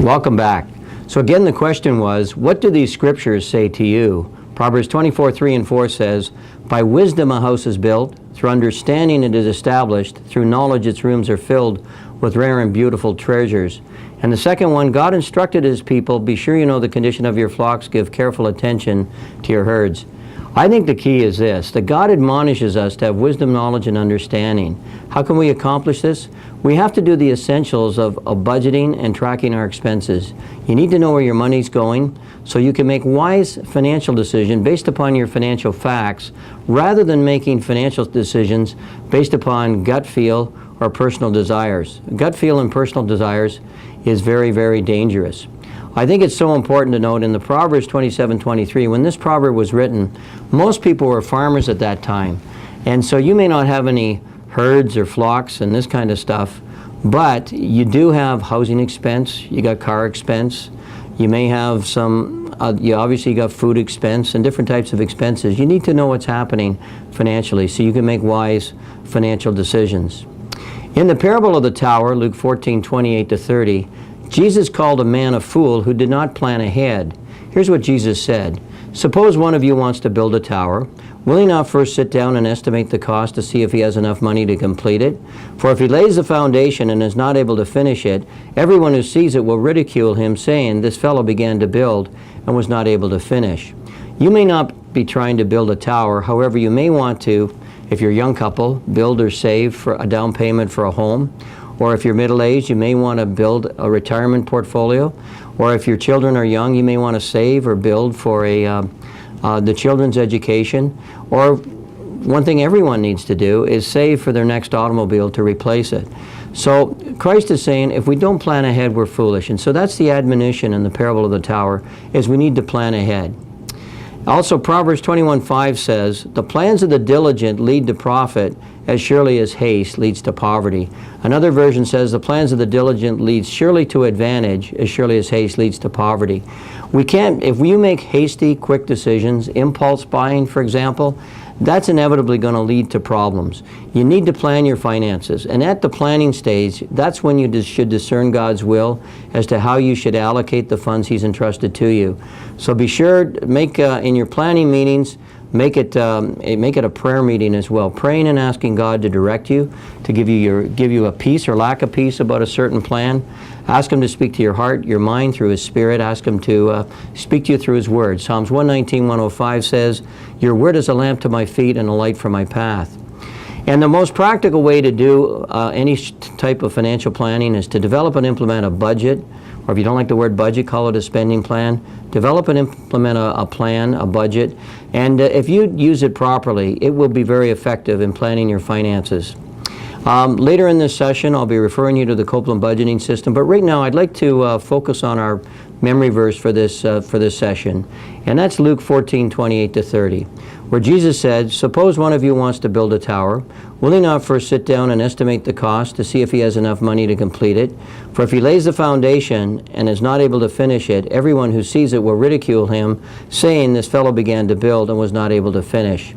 Welcome back. So again, the question was, what do these scriptures say to you? Proverbs 24:3 and 4 says, by wisdom a house is built, through understanding it is established, through knowledge its rooms are filled with rare and beautiful treasures. And the second one, God instructed his people, be sure you know the condition of your flocks, give careful attention to your herds. I think the key is this, that God admonishes us to have wisdom, knowledge, and understanding. How can we accomplish this? We have to do the essentials of budgeting and tracking our expenses. You need to know where your money's going so you can make wise financial decisions based upon your financial facts rather than making financial decisions based upon gut feel or personal desires. Gut feel and personal desires is very, very dangerous. I think it's so important to note in the Proverbs 27:23, when this proverb was written, most people were farmers at that time. And so you may not have any herds or flocks and this kind of stuff, but you do have housing expense, you got car expense, you may have some, you obviously got food expense and different types of expenses. You need to know what's happening financially so you can make wise financial decisions. In the parable of the tower, Luke 14:28-30, Jesus called a man a fool who did not plan ahead. Here's what Jesus said. Suppose one of you wants to build a tower. Will he not first sit down and estimate the cost to see if he has enough money to complete it? For if he lays the foundation and is not able to finish it, everyone who sees it will ridicule him, saying, this fellow began to build and was not able to finish. You may not be trying to build a tower. However, you may want to, if you're a young couple, build or save for a down payment for a home. Or if you're middle-aged, you may want to build a retirement portfolio. Or if your children are young, you may want to save or build for the children's education. Or one thing everyone needs to do is save for their next automobile to replace it. So Christ is saying if we don't plan ahead, we're foolish. And so that's the admonition in the parable of the tower, is we need to plan ahead. Also, Proverbs 21:5 says, the plans of the diligent lead to profit as surely as haste leads to poverty. Another version says, the plans of the diligent lead surely to advantage as surely as haste leads to poverty. We can't, if you make hasty, quick decisions, impulse buying, for example, that's inevitably going to lead to problems. You need to plan your finances. And at the planning stage, that's when you should discern God's will as to how you should allocate the funds he's entrusted to you. So be sure to make, in your planning meetings, make it a prayer meeting as well. Praying and asking God to direct you, to give you a peace or lack of peace about a certain plan. Ask him to speak to your heart, your mind through his Spirit. Ask him to speak to you through his word. Psalms 119:105 says, your word is a lamp to my feet and a light for my path. And the most practical way to do any type of financial planning is to develop and implement a budget, or if you don't like the word budget, call it a spending plan. Develop and implement a plan, a budget, and if you use it properly, it will be very effective in planning your finances. Later in this session, I'll be referring you to the Copland budgeting system, but right now I'd like to focus on our memory verse for this session, and that's Luke 14:28-30, where Jesus said, suppose one of you wants to build a tower. Will he not first sit down and estimate the cost to see if he has enough money to complete it? For if he lays the foundation and is not able to finish it, everyone who sees it will ridicule him, saying, this fellow began to build and was not able to finish.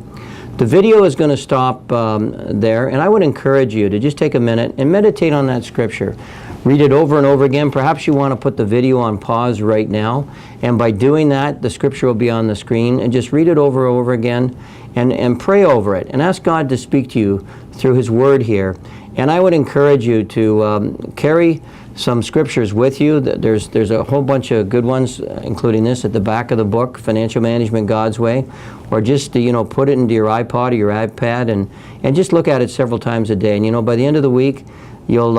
The video is going to stop there, and I would encourage you to just take a minute and meditate on that scripture. Read it over and over again. Perhaps you want to put the video on pause right now, and by doing that, the scripture will be on the screen, and just read it over and over again and pray over it and ask God to speak to you through his word here. And I would encourage you to carry some scriptures with you. There's a whole bunch of good ones, including this at the back of the book, Financial Management God's Way, or just put it into your iPod or your iPad and just look at it several times a day. And by the end of the week, you'll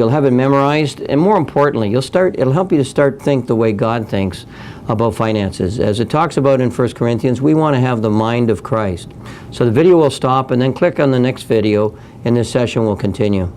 have it memorized, and more importantly, it'll help you to think the way God thinks about finances. As it talks about in 1 Corinthians, we want to have the mind of Christ. So the video will stop, and then click on the next video, and this session will continue.